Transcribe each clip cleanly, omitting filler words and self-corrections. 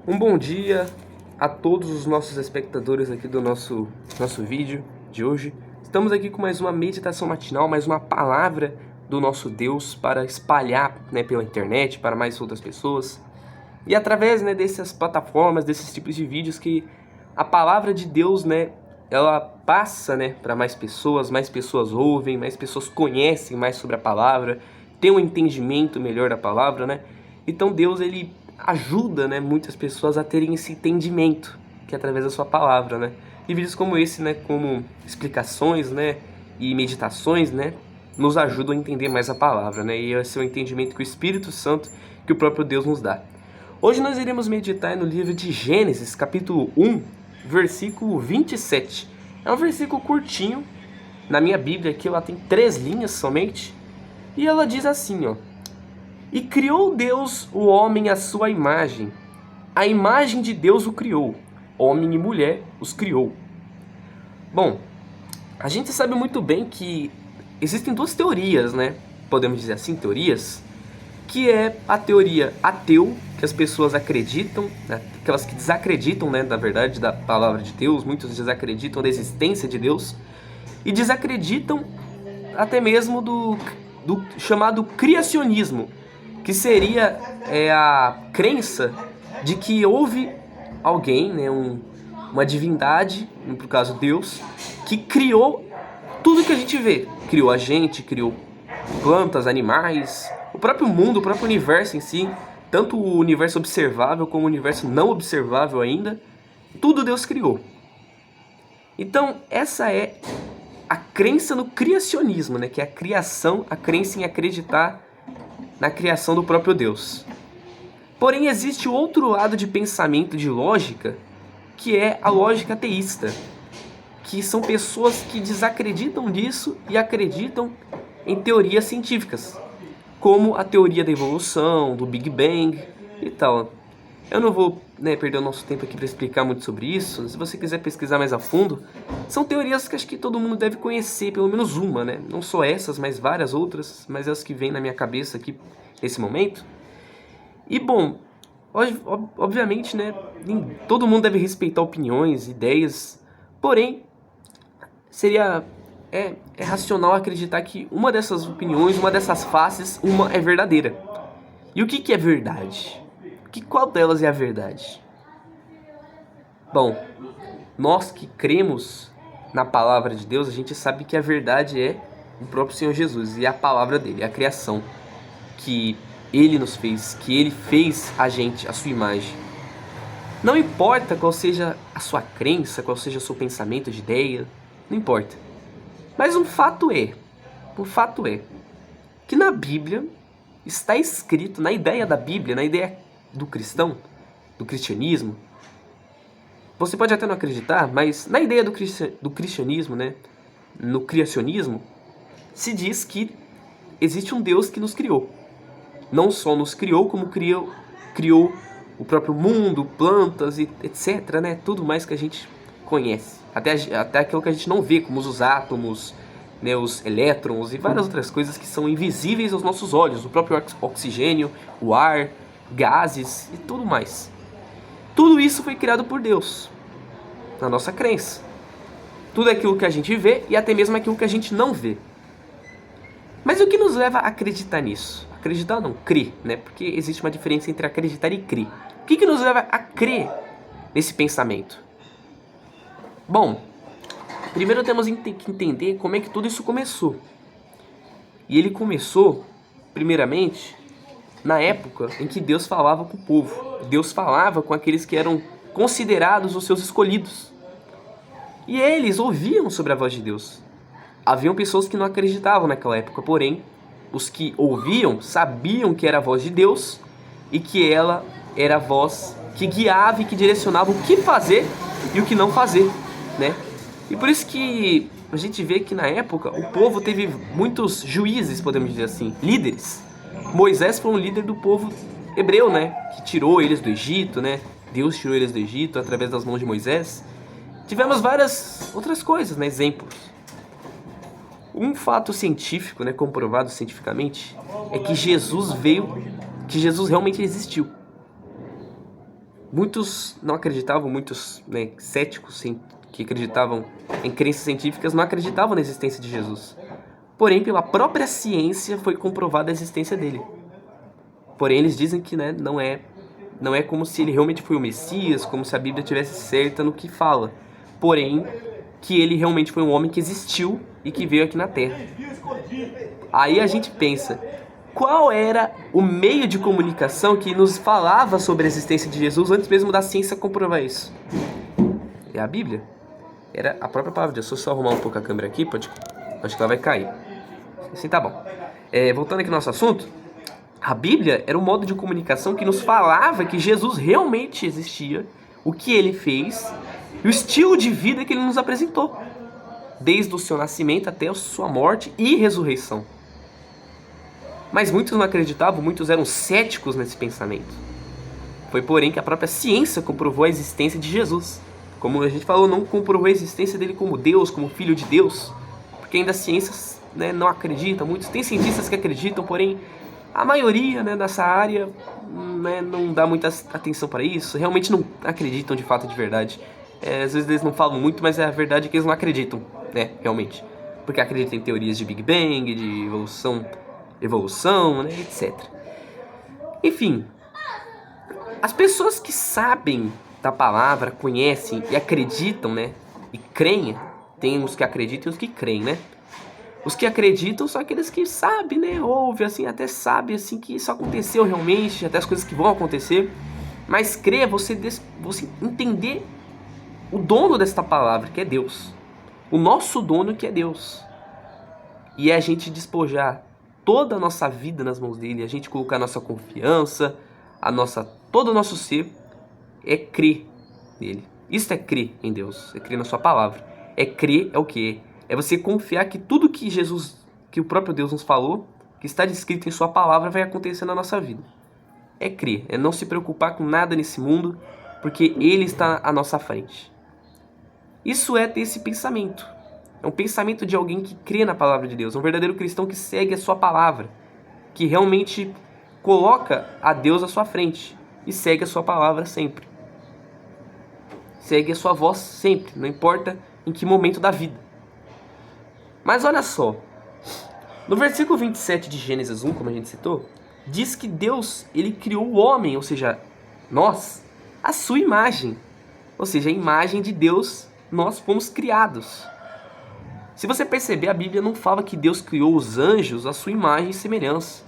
Um bom dia a todos os nossos espectadores aqui do nosso vídeo de hoje. Estamos aqui com mais uma meditação matinal, mais uma palavra do nosso Deus para espalhar, pela internet, para mais outras pessoas. E através, dessas plataformas, desses tipos de vídeos que a palavra de Deus, ela passa, para mais pessoas ouvem, mais pessoas conhecem mais sobre a palavra, têm um entendimento melhor da palavra, Então Deus, ele ajuda, muitas pessoas a terem esse entendimento, que é através da sua palavra, E vídeos como esse, como explicações, e meditações, nos ajudam a entender mais a palavra, E esse é o entendimento que o Espírito Santo, que o próprio Deus nos dá. Hoje nós iremos meditar no livro de Gênesis, capítulo 1, versículo 27. É um versículo curtinho, na minha Bíblia aqui ela tem 3 linhas somente, e ela diz assim, ó: E criou Deus o homem à sua imagem, a imagem de Deus o criou, homem e mulher os criou. Bom, a gente sabe muito bem que existem 2 teorias, podemos dizer assim, teorias, que é a teoria ateu, que as pessoas acreditam, aquelas que desacreditam, na verdade, da palavra de Deus. Muitos desacreditam da existência de Deus e desacreditam até mesmo do chamado criacionismo, que seria a crença de que houve alguém, uma divindade, no caso Deus, que criou tudo que a gente vê. Criou a gente, criou plantas, animais, o próprio mundo, o próprio universo em si, tanto o universo observável como o universo não observável ainda, tudo Deus criou. Então, essa é a crença no criacionismo, que é a criação, a crença em acreditar na criação do próprio Deus. Porém, existe outro lado de pensamento, de lógica, que é a lógica ateísta, que são pessoas que desacreditam disso e acreditam em teorias científicas, como a teoria da evolução, do Big Bang e tal. Eu não vou perder o nosso tempo aqui para explicar muito sobre isso. Se você quiser pesquisar mais a fundo, são teorias que acho que todo mundo deve conhecer, pelo menos uma, Não só essas, mas várias outras, mas as que vêm na minha cabeça aqui nesse momento. E bom, obviamente, todo mundo deve respeitar opiniões, ideias, porém, seria racional acreditar que uma dessas opiniões, uma dessas faces, uma é verdadeira. E o que é verdade? Qual delas é a verdade? Bom, nós que cremos na palavra de Deus, a gente sabe que a verdade é o próprio Senhor Jesus e a palavra dele, a criação que ele nos fez, que ele fez a gente, a sua imagem. Não importa qual seja a sua crença, qual seja o seu pensamento de ideia, não importa. Mas o fato é que na Bíblia está escrito, na ideia da Bíblia, na ideia do cristão, do cristianismo, você pode até não acreditar, mas na ideia do cristianismo, no criacionismo, se diz que existe um Deus que nos criou. Não só nos criou, como criou o próprio mundo, plantas e etc, tudo mais que a gente conhece. Até aquilo que a gente não vê, como os átomos, os elétrons e várias outras coisas que são invisíveis aos nossos olhos. O próprio oxigênio, o ar, gases e tudo mais. Tudo isso foi criado por Deus, na nossa crença. Tudo aquilo que a gente vê e até mesmo aquilo que a gente não vê. Mas o que nos leva a acreditar nisso? Acreditar não, crer, Porque existe uma diferença entre acreditar e crer. O que nos leva a crer nesse pensamento? Bom, primeiro temos que entender como é que tudo isso começou. E ele começou, primeiramente, na época em que Deus falava com o povo. Deus falava com aqueles que eram considerados os seus escolhidos. E eles ouviam sobre a voz de Deus. Haviam pessoas que não acreditavam naquela época, porém, os que ouviam sabiam que era a voz de Deus e que ela era a voz que guiava e que direcionava o que fazer e o que não fazer, E por isso que a gente vê que na época o povo teve muitos juízes, podemos dizer assim, líderes. Moisés foi um líder do povo hebreu, que tirou eles do Egito, Deus tirou eles do Egito através das mãos de Moisés. Tivemos várias outras coisas, exemplos. Um fato científico, comprovado cientificamente, é que Jesus realmente existiu. Muitos não acreditavam, muitos, né, céticos que acreditavam em crenças científicas não acreditavam na existência de Jesus. Porém, pela própria ciência foi comprovada a existência dele. Porém, eles dizem que, né, não é como se ele realmente foi o Messias, como se a Bíblia tivesse certa no que fala. Porém, que ele realmente foi um homem que existiu e que veio aqui na Terra. Aí a gente pensa, qual era o meio de comunicação que nos falava sobre a existência de Jesus antes mesmo da ciência comprovar isso? É a Bíblia. Era a própria palavra de Deus. Se eu só arrumar um pouco a câmera aqui, acho que ela vai cair. Assim tá bom. Voltando aqui ao nosso assunto, a Bíblia era um modo de comunicação que nos falava que Jesus realmente existia, o que ele fez e o estilo de vida que ele nos apresentou, desde o seu nascimento até a sua morte e ressurreição. Mas muitos não acreditavam, muitos eram céticos nesse pensamento. Foi porém que a própria ciência comprovou a existência de Jesus. Como a gente falou, não comprovou a existência dele como Deus, como Filho de Deus, porque ainda a ciência, né, não acredita. Muitos tem cientistas que acreditam, porém a maioria, né, nessa área, né, não dá muita atenção para isso, realmente não acreditam de fato, de verdade. Às vezes eles não falam muito, mas a verdade é que eles não acreditam, né, realmente. Porque acreditam em teorias de Big Bang, de evolução, né, etc. Enfim, as pessoas que sabem da palavra, conhecem e acreditam, né, e creem, tem os que acreditam e os que creem, né. Os que acreditam são aqueles que sabem, né, ouvem, assim, até sabem, assim, que isso aconteceu realmente, até as coisas que vão acontecer. Mas crer é você entender o dono desta palavra, que é Deus. O nosso dono, que é Deus. E é a gente despojar toda a nossa vida nas mãos dele, a gente colocar a nossa confiança, todo o nosso ser, é crer nele. Isso é crer em Deus, é crer na sua palavra. É crer é o quê? É você confiar que tudo que que o próprio Deus nos falou, que está descrito em sua palavra, vai acontecer na nossa vida. É crer, é não se preocupar com nada nesse mundo, porque Ele está à nossa frente. Isso é ter esse pensamento. É um pensamento de alguém que crê na palavra de Deus, um verdadeiro cristão que segue a sua palavra, que realmente coloca a Deus à sua frente e segue a sua palavra sempre. Segue a sua voz sempre, não importa em que momento da vida. Mas olha só, no versículo 27 de Gênesis 1, como a gente citou, diz que Deus, ele criou o homem, ou seja, nós, a sua imagem. Ou seja, a imagem de Deus, nós fomos criados. Se você perceber, a Bíblia não fala que Deus criou os anjos à sua imagem e semelhança.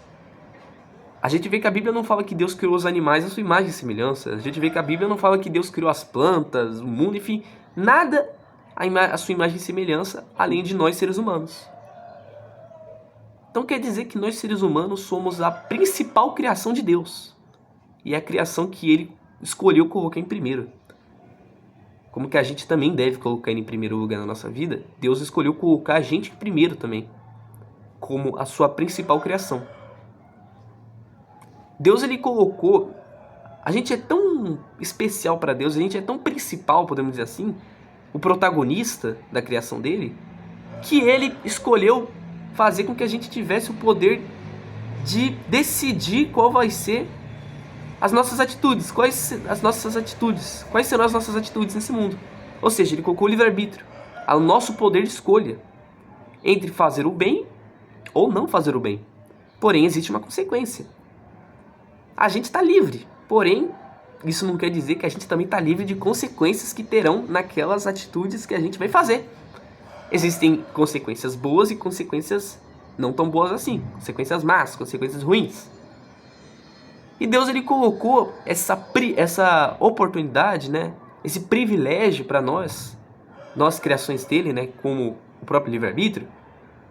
A gente vê que a Bíblia não fala que Deus criou os animais à sua imagem e semelhança. A gente vê que a Bíblia não fala que Deus criou as plantas, o mundo, enfim, nada a sua imagem e semelhança, além de nós seres humanos. Então quer dizer que nós seres humanos somos a principal criação de Deus. E é a criação que Ele escolheu colocar em primeiro. Como que a gente também deve colocar Ele em primeiro lugar na nossa vida, Deus escolheu colocar a gente primeiro também, como a sua principal criação. Deus, Ele colocou... A gente é tão especial para Deus, a gente é tão principal, podemos dizer assim, o protagonista da criação dele, que ele escolheu fazer com que a gente tivesse o poder de decidir qual vai ser as nossas atitudes, quais serão as nossas atitudes nesse mundo. Ou seja, ele colocou o livre-arbítrio, o nosso poder de escolha entre fazer o bem ou não fazer o bem. Porém, existe uma consequência. A gente está livre, porém, isso não quer dizer que a gente também está livre de consequências que terão naquelas atitudes que a gente vai fazer. Existem consequências boas e consequências não tão boas assim. Consequências más, consequências ruins. E Deus, ele colocou essa oportunidade, né? Esse privilégio para nós criações dele, né? Como o próprio livre-arbítrio,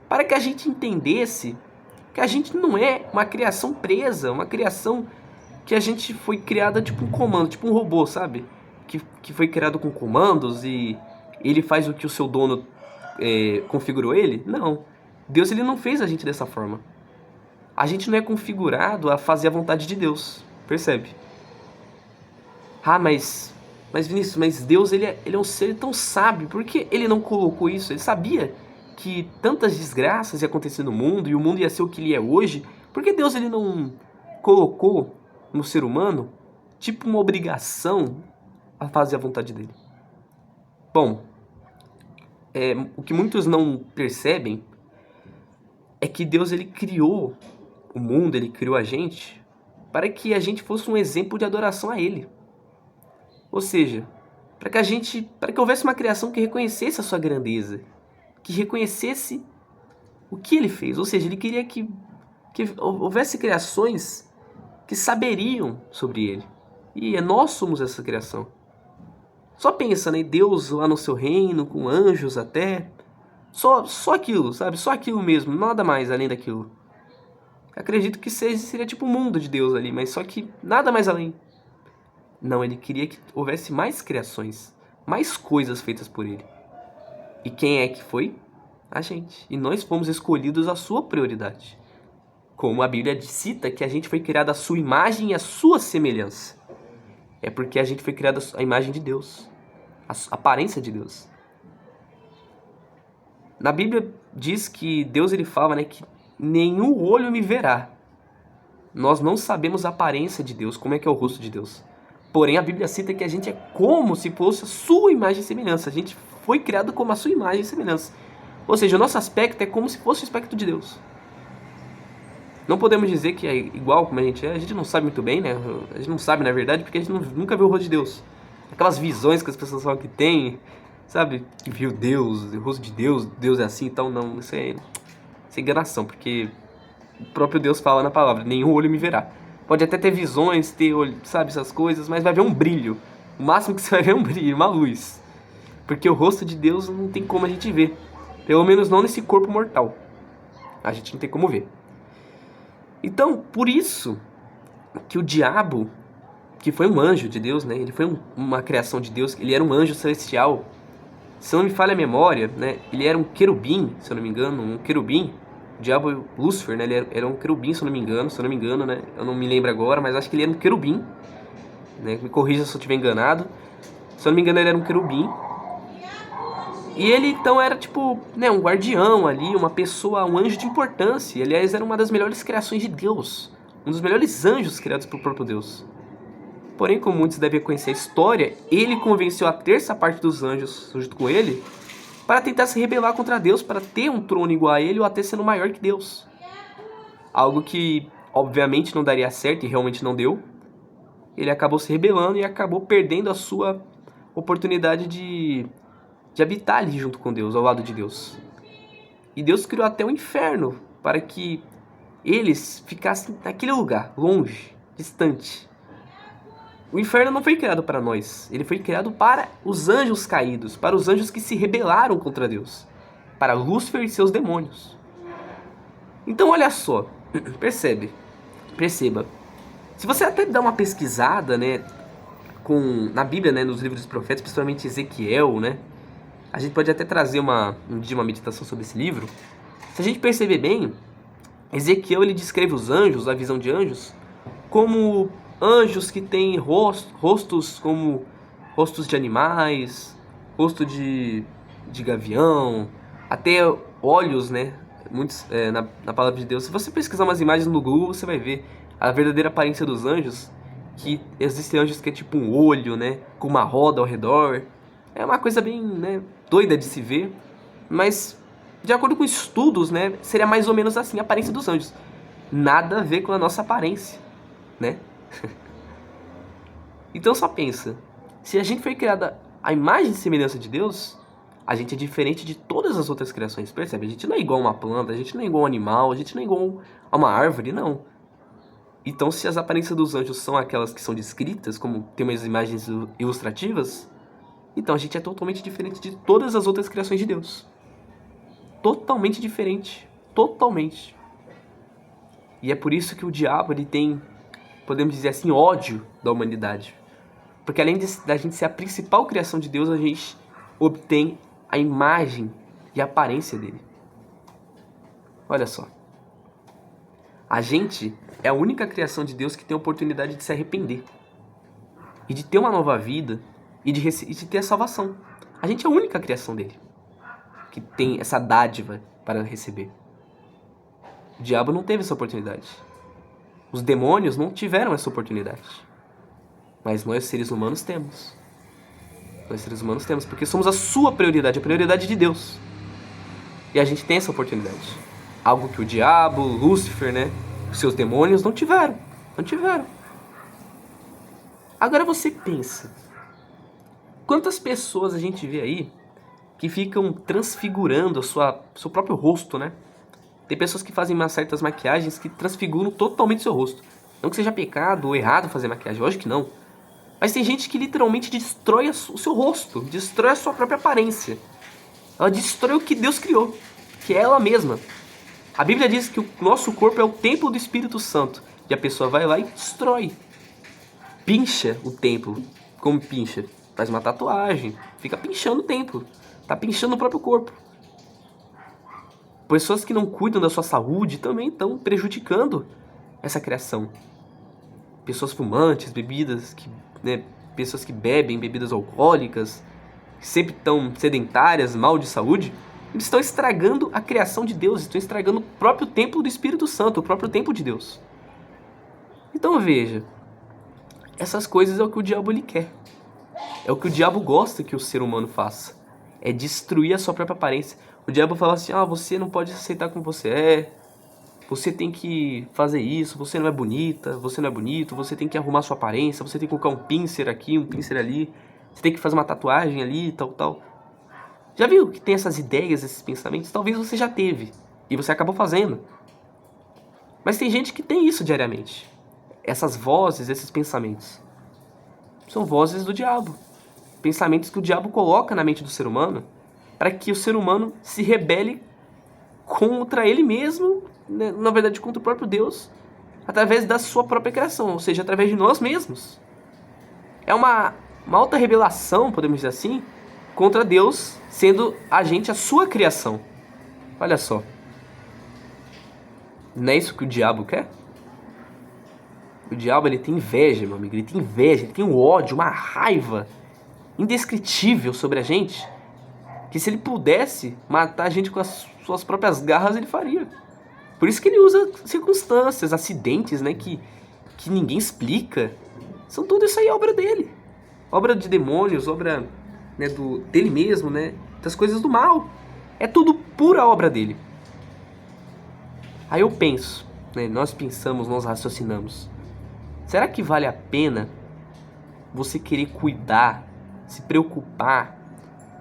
para que a gente entendesse que a gente não é uma criação presa, uma criação que a gente foi criada tipo um comando, tipo um robô, sabe? Que foi criado com comandos e ele faz o que o seu dono configurou ele? Não. Deus, ele não fez a gente dessa forma. A gente não é configurado a fazer a vontade de Deus, percebe? Ah, mas Vinícius, mas Deus, ele é um ser tão sábio, por que ele não colocou isso? Ele sabia que tantas desgraças iam acontecer no mundo e o mundo ia ser o que ele é hoje. Por que Deus, ele não colocou no ser humano tipo uma obrigação a fazer a vontade dele. Bom, o que muitos não percebem é que Deus ele criou o mundo, ele criou a gente para que a gente fosse um exemplo de adoração a ele. Ou seja, para que houvesse uma criação que reconhecesse a sua grandeza, que reconhecesse o que ele fez. Ou seja, ele queria que houvesse criações que saberiam sobre ele. E nós somos essa criação. Só pensa, né? Deus lá no seu reino, com anjos até. Só aquilo, sabe? Só aquilo mesmo, nada mais além daquilo. Acredito que seria tipo o mundo de Deus ali, mas só que nada mais além. Não, ele queria que houvesse mais criações, mais coisas feitas por ele. E quem é que foi? A gente. E nós fomos escolhidos a sua prioridade. Como a Bíblia cita que a gente foi criado à sua imagem e à sua semelhança. É porque a gente foi criado à imagem de Deus, a aparência de Deus. Na Bíblia diz que Deus ele fala, né, que nenhum olho me verá. Nós não sabemos a aparência de Deus, como é que é o rosto de Deus. Porém, a Bíblia cita que a gente é como se fosse a sua imagem e semelhança. A gente foi criado como a sua imagem e semelhança. Ou seja, o nosso aspecto é como se fosse o aspecto de Deus. Não podemos dizer que é igual como a gente não sabe muito bem, né? A gente não sabe, na verdade, porque a gente nunca viu o rosto de Deus. Aquelas visões que as pessoas falam que tem, sabe? Que viu Deus, o rosto de Deus, Deus é assim, então não, isso é enganação, porque o próprio Deus fala na palavra, nenhum olho me verá. Pode até ter visões, ter olho, sabe, essas coisas, mas vai ver um brilho. O máximo que você vai ver é um brilho, uma luz. Porque o rosto de Deus não tem como a gente ver. Pelo menos não nesse corpo mortal. A gente não tem como ver. Então, por isso que o diabo, que foi um anjo de Deus, né? Ele foi uma criação de Deus, ele era um anjo celestial. Se não me falha a memória, né? Ele era um querubim, se eu não me engano, um querubim. O diabo, Lúcifer, né? Ele era um querubim, se eu não me engano, né? Eu não me lembro agora, mas acho que ele era um querubim, né? Me corrija se eu estiver enganado. Se eu não me engano, ele era um querubim. E ele, então, era tipo, né, um guardião ali, uma pessoa, um anjo de importância. E, aliás, era uma das melhores criações de Deus. Um dos melhores anjos criados pelo próprio Deus. Porém, como muitos devem conhecer a história, ele convenceu a terça parte dos anjos, junto com ele, para tentar se rebelar contra Deus, para ter um trono igual a ele ou até sendo maior que Deus. Algo que, obviamente, não daria certo e realmente não deu. Ele acabou se rebelando e acabou perdendo a sua oportunidade de habitar ali junto com Deus, ao lado de Deus. E Deus criou até o inferno para que eles ficassem naquele lugar, longe, distante. O inferno não foi criado para nós, ele foi criado para os anjos caídos, para os anjos que se rebelaram contra Deus, para Lúcifer e seus demônios. Então olha só, perceba. Se você até dá uma pesquisada, né, na Bíblia, né, nos livros dos profetas, principalmente Ezequiel, né, a gente pode até trazer um dia uma meditação sobre esse livro. Se a gente perceber bem, Ezequiel ele descreve os anjos, a visão de anjos, como anjos que têm rostos como rostos de animais, rosto de gavião, até olhos, né? Muitos, na palavra de Deus. Se você pesquisar umas imagens no Google, você vai ver a verdadeira aparência dos anjos. Que existem anjos que é tipo um olho, né? Com uma roda ao redor. É uma coisa bem, né, doida de se ver. Mas, de acordo com estudos, né? Seria mais ou menos assim a aparência dos anjos. Nada a ver com a nossa aparência, né? Então só pensa. Se a gente foi criada à imagem e semelhança de Deus, a gente é diferente de todas as outras criações. Percebe? A gente não é igual a uma planta, a gente não é igual a um animal, a gente não é igual a uma árvore, não. Então, se as aparências dos anjos são aquelas que são descritas, como tem umas imagens ilustrativas, então a gente é totalmente diferente de todas as outras criações de Deus. Totalmente diferente. Totalmente. E é por isso que o diabo ele tem, podemos dizer assim, ódio da humanidade. Porque além da gente ser a principal criação de Deus, a gente obtém a imagem e a aparência dele. Olha só. A gente é a única criação de Deus que tem a oportunidade de se arrepender. E de ter uma nova vida e de ter a salvação. A gente é a única criação dele que tem essa dádiva para receber. O diabo não teve essa oportunidade. Os demônios não tiveram essa oportunidade. Mas nós, seres humanos, temos. Nós, seres humanos, temos, porque somos a sua prioridade, a prioridade de Deus. E a gente tem essa oportunidade. Algo que o diabo, Lúcifer, né, os seus demônios não tiveram. Não tiveram. Agora você pensa, quantas pessoas a gente vê aí que ficam transfigurando seu próprio rosto, né? Tem pessoas que fazem certas maquiagens que transfiguram totalmente seu rosto. Não que seja pecado ou errado fazer maquiagem, lógico que não. Mas tem gente que literalmente destrói o seu rosto, destrói a sua própria aparência. Ela destrói o que Deus criou, que é ela mesma. A Bíblia diz que o nosso corpo é o templo do Espírito Santo. E a pessoa vai lá e destrói. Pincha o templo. Como pincha? Faz uma tatuagem. Fica pinchando o templo. Tá pinchando o próprio corpo. Pessoas que não cuidam da sua saúde também estão prejudicando essa criação. Pessoas fumantes, bebidas, pessoas que bebem bebidas alcoólicas, que sempre estão sedentárias, mal de saúde, eles estão estragando a criação de Deus, estão estragando o próprio templo do Espírito Santo, o próprio templo de Deus. Então veja, essas coisas é o que o diabo ele quer. É o que o diabo gosta que o ser humano faça. É destruir a sua própria aparência. O diabo fala assim, você não pode aceitar como você é, você tem que fazer isso, você não é bonita, você não é bonito, você tem que arrumar sua aparência, você tem que colocar um pincer aqui, um pincer ali, você tem que fazer uma tatuagem ali, tal. Já viu que tem essas ideias, esses pensamentos? Talvez você já teve, e você acabou fazendo. Mas tem gente que tem isso diariamente. Essas vozes, esses pensamentos, são vozes do diabo. Pensamentos que o diabo coloca na mente do ser humano para que o ser humano se rebele contra ele mesmo, né? Na verdade contra o próprio Deus, através da sua própria criação, ou seja, através de nós mesmos. É uma alta revelação, podemos dizer assim, contra Deus, sendo a gente a sua criação. Olha só. Não é isso que o diabo quer? O diabo, ele tem inveja, meu amigo, ele tem inveja, ele tem um ódio, uma raiva indescritível sobre a gente, que se ele pudesse matar a gente com as suas próprias garras, ele faria. Por isso que ele usa circunstâncias, acidentes, né, que ninguém explica. São tudo isso aí obra dele. Obra de demônios, obra, né, dele mesmo, né, das coisas do mal. É tudo pura obra dele. Aí eu penso, né, nós pensamos, nós raciocinamos. Será que vale a pena você querer cuidar, se preocupar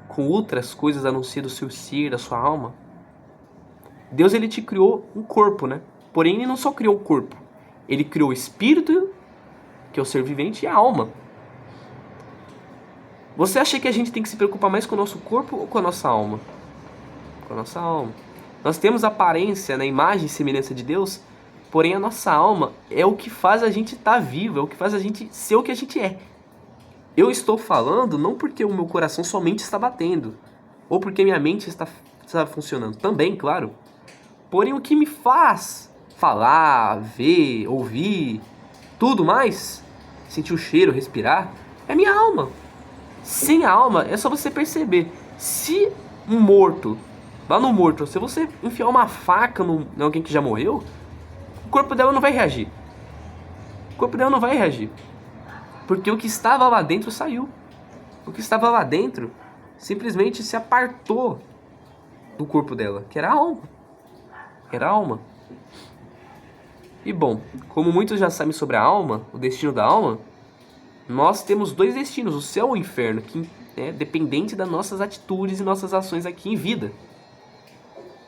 com outras coisas a não ser do seu ser, da sua alma? Deus, ele te criou um corpo, né? Porém, ele não só criou o corpo. Ele criou o espírito, que é o ser vivente, e a alma. Você acha que a gente tem que se preocupar mais com o nosso corpo ou com a nossa alma? Com a nossa alma. Nós temos a aparência, na imagem e semelhança de Deus, porém a nossa alma é o que faz a gente estar vivo, é o que faz a gente ser o que a gente é. Eu estou falando não porque o meu coração somente está batendo, ou porque minha mente está funcionando. Também, claro. Porém, o que me faz falar, ver, ouvir, tudo mais, sentir o cheiro, respirar, é minha alma. Sem a alma, é só você perceber. Se um morto, lá no morto, se você enfiar uma faca em alguém que já morreu, o corpo dela não vai reagir. O corpo dela não vai reagir. Porque o que estava lá dentro saiu. O que estava lá dentro simplesmente se apartou do corpo dela, que era a alma. Era a alma. E bom, como muitos já sabem sobre a alma, o destino da alma, nós temos dois destinos, o céu ou o inferno, que é dependente das nossas atitudes e nossas ações aqui em vida.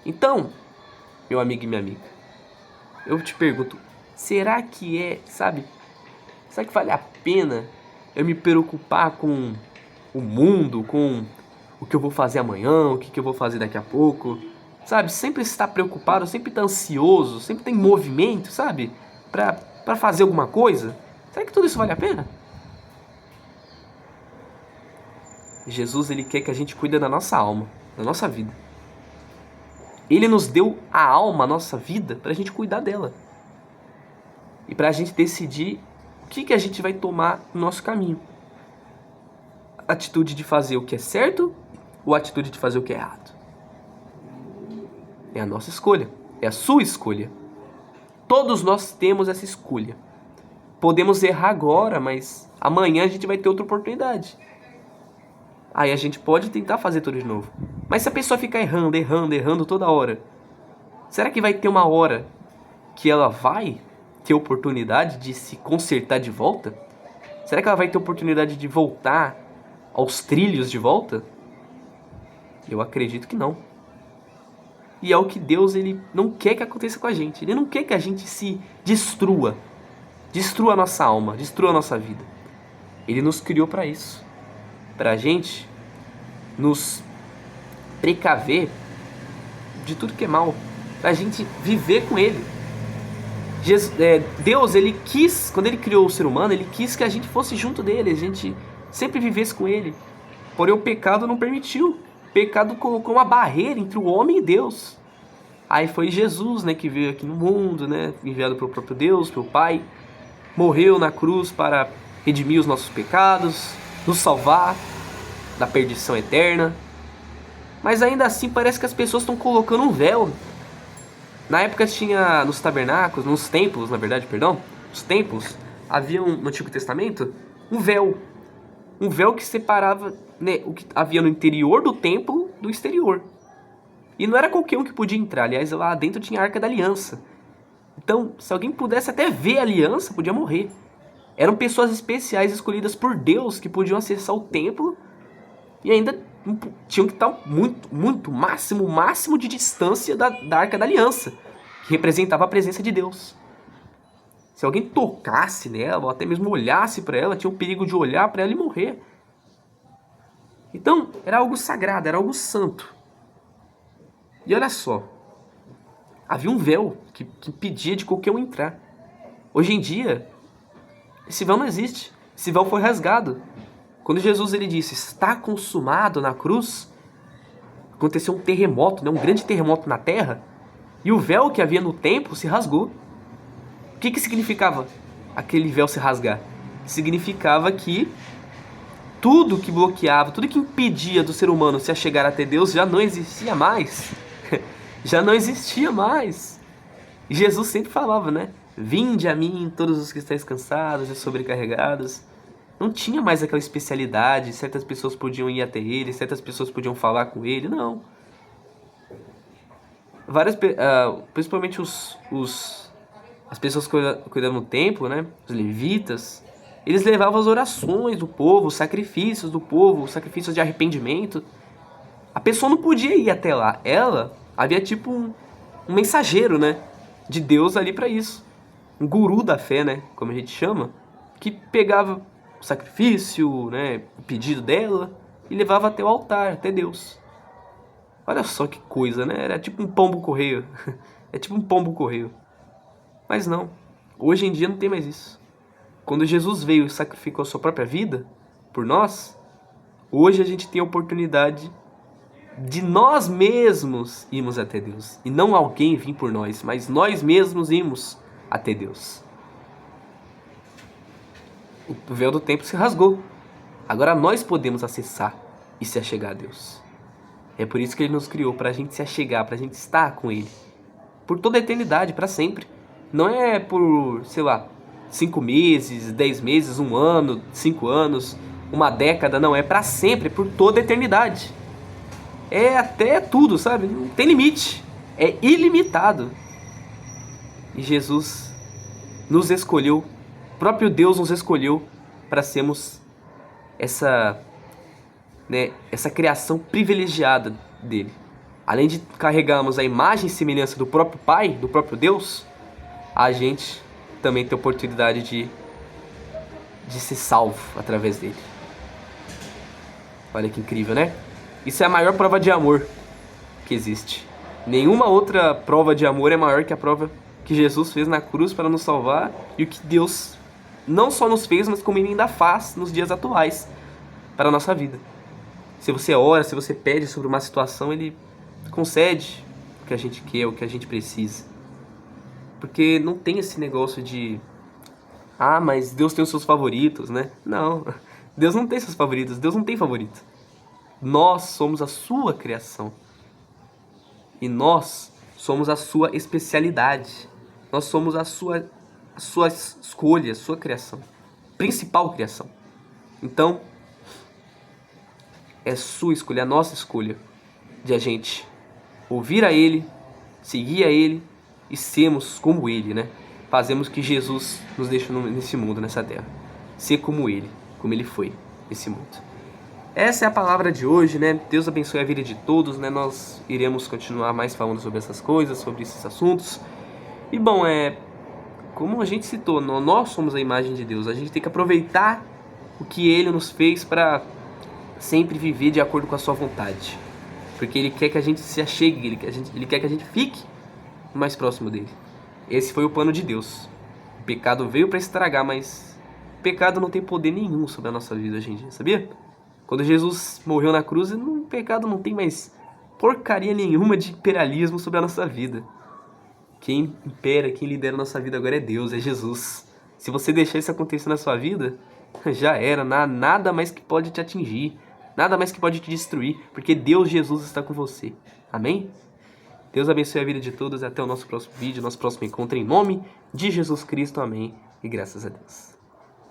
Então, meu amigo e minha amiga, eu te pergunto, será que será que vale a pena eu me preocupar com o mundo, com o que eu vou fazer amanhã, o que eu vou fazer daqui a pouco? Sabe, sempre estar preocupado, sempre estar ansioso, sempre tem movimento, sabe? Pra fazer alguma coisa. Será que tudo isso vale a pena? Jesus, ele quer que a gente cuide da nossa alma, da nossa vida. Ele nos deu a alma, a nossa vida, pra gente cuidar dela. E pra gente decidir o que a gente vai tomar no nosso caminho. Atitude de fazer o que é certo ou atitude de fazer o que é errado? É a nossa escolha, é a sua escolha. Todos nós temos essa escolha. podemos errar agora, mas amanhã a gente vai ter outra oportunidade. Aí a gente pode tentar fazer tudo de novo. Mas se a pessoa ficar errando toda hora, será que vai ter uma hora que ela vai ter oportunidade de se consertar de volta? Será que ela vai ter oportunidade de voltar aos trilhos de volta? Eu acredito que não. E é o que Deus ele não quer que aconteça com a gente. Ele não quer que a gente se destrua. Destrua a nossa alma, destrua a nossa vida. Ele nos criou para isso. Para a gente nos precaver de tudo que é mal. Para a gente viver com Ele. Deus, ele quis, quando ele criou o ser humano, ele quis que a gente fosse junto dele, a gente sempre vivesse com ele. Porém o pecado não permitiu. O pecado colocou uma barreira entre o homem e Deus. Aí foi Jesus, né, que veio aqui no mundo, né, enviado pelo próprio Deus, pelo Pai. Morreu na cruz para redimir os nossos pecados, nos salvar da perdição eterna. Mas ainda assim parece que as pessoas estão colocando um véu. Na época tinha nos tabernáculos, nos templos, na verdade, perdão, os templos, havia no Antigo Testamento um véu que separava, né, o que havia no interior do templo do exterior. E não era qualquer um que podia entrar, aliás, lá dentro tinha a Arca da Aliança. Então, se alguém pudesse até ver a aliança, podia morrer. Eram pessoas especiais escolhidas por Deus que podiam acessar o templo e ainda tinham que estar muito, máximo de distância da Arca da Aliança, que representava a presença de Deus. Se alguém tocasse nela, ou até mesmo olhasse para ela, tinha o perigo de olhar para ela e morrer. Então, era algo sagrado, era algo santo. E olha só, havia um véu que impedia de qualquer um entrar. Hoje em dia, esse véu não existe. Esse véu foi rasgado. Quando Jesus ele disse, está consumado na cruz, aconteceu um terremoto, né, um grande terremoto na terra, e o véu que havia no templo se rasgou. O que significava aquele véu se rasgar? Significava que tudo que bloqueava, tudo que impedia do ser humano se achegar até Deus já não existia mais. Já não existia mais. E Jesus sempre falava, né? Vinde a mim todos os que estáis cansados e sobrecarregados. Não tinha mais aquela especialidade, certas pessoas podiam ir até ele, certas pessoas podiam falar com ele, não. Principalmente as pessoas que cuidavam do templo, né? Os levitas, eles levavam as orações do povo, os sacrifícios do povo, os sacrifícios de arrependimento. A pessoa não podia ir até lá. Ela havia tipo um mensageiro, né? De Deus ali para isso. Um guru da fé, né? Como a gente chama. Que pegava o sacrifício, né? O pedido dela e levava até o altar, até Deus. Olha só que coisa, né? Era tipo um pombo-correio. É tipo um pombo-correio. Mas não. Hoje em dia não tem mais isso. Quando Jesus veio e sacrificou a sua própria vida por nós, hoje a gente tem a oportunidade de nós mesmos irmos até Deus. E não alguém vir por nós, mas nós mesmos irmos até Deus. O véu do templo se rasgou. Agora nós podemos acessar e se achegar a Deus. É por isso que Ele nos criou, para a gente se achegar, para a gente estar com Ele. Por toda a eternidade, para sempre. Não é por, 5 meses, 10 meses, 1 ano, 5 anos, uma década, não. É para sempre, é por toda a eternidade. É até tudo, sabe? Não tem limite. É ilimitado. E Jesus nos escolheu, o próprio Deus nos escolheu para sermos essa criação privilegiada dele. Além de carregarmos a imagem e semelhança do próprio Pai, do próprio Deus, a gente também tem a oportunidade de ser salvo através dele. Olha que incrível, né? Isso é a maior prova de amor que existe. Nenhuma outra prova de amor é maior que a prova que Jesus fez na cruz para nos salvar e o que Deus não só nos fez, mas como Ele ainda faz nos dias atuais para a nossa vida. Se você ora, se você pede sobre uma situação, Ele concede o que a gente quer, o que a gente precisa. Porque não tem esse negócio de mas Deus tem os seus favoritos, né? Não, Deus não tem seus favoritos, Deus não tem favorito. Nós somos a sua criação. E nós somos a sua especialidade. Nós somos a sua a sua escolha, a sua criação. Principal criação. Então, é sua escolha, a nossa escolha de a gente ouvir a Ele, seguir a Ele e sermos como Ele, né? Fazemos o que Jesus nos deixou nesse mundo, nessa terra. Ser como Ele foi nesse mundo. Essa é a palavra de hoje, né? Deus abençoe a vida de todos, né? Nós iremos continuar mais falando sobre essas coisas, sobre esses assuntos. E bom, como a gente citou, nós somos a imagem de Deus. A gente tem que aproveitar o que Ele nos fez para sempre viver de acordo com a sua vontade. Porque Ele quer que a gente se achegue, Ele quer que a gente fique mais próximo dEle. Esse foi o plano de Deus. O pecado veio para estragar, mas o pecado não tem poder nenhum sobre a nossa vida hoje em dia, sabia? Quando Jesus morreu na cruz, o pecado não tem mais porcaria nenhuma de imperialismo sobre a nossa vida. Quem impera, quem lidera a nossa vida agora é Deus, é Jesus. Se você deixar isso acontecer na sua vida, já era, nada mais que pode te atingir, nada mais que pode te destruir, porque Deus, Jesus, está com você. Amém? Deus abençoe a vida de todos e até o nosso próximo vídeo, nosso próximo encontro, em nome de Jesus Cristo. Amém. E graças a Deus.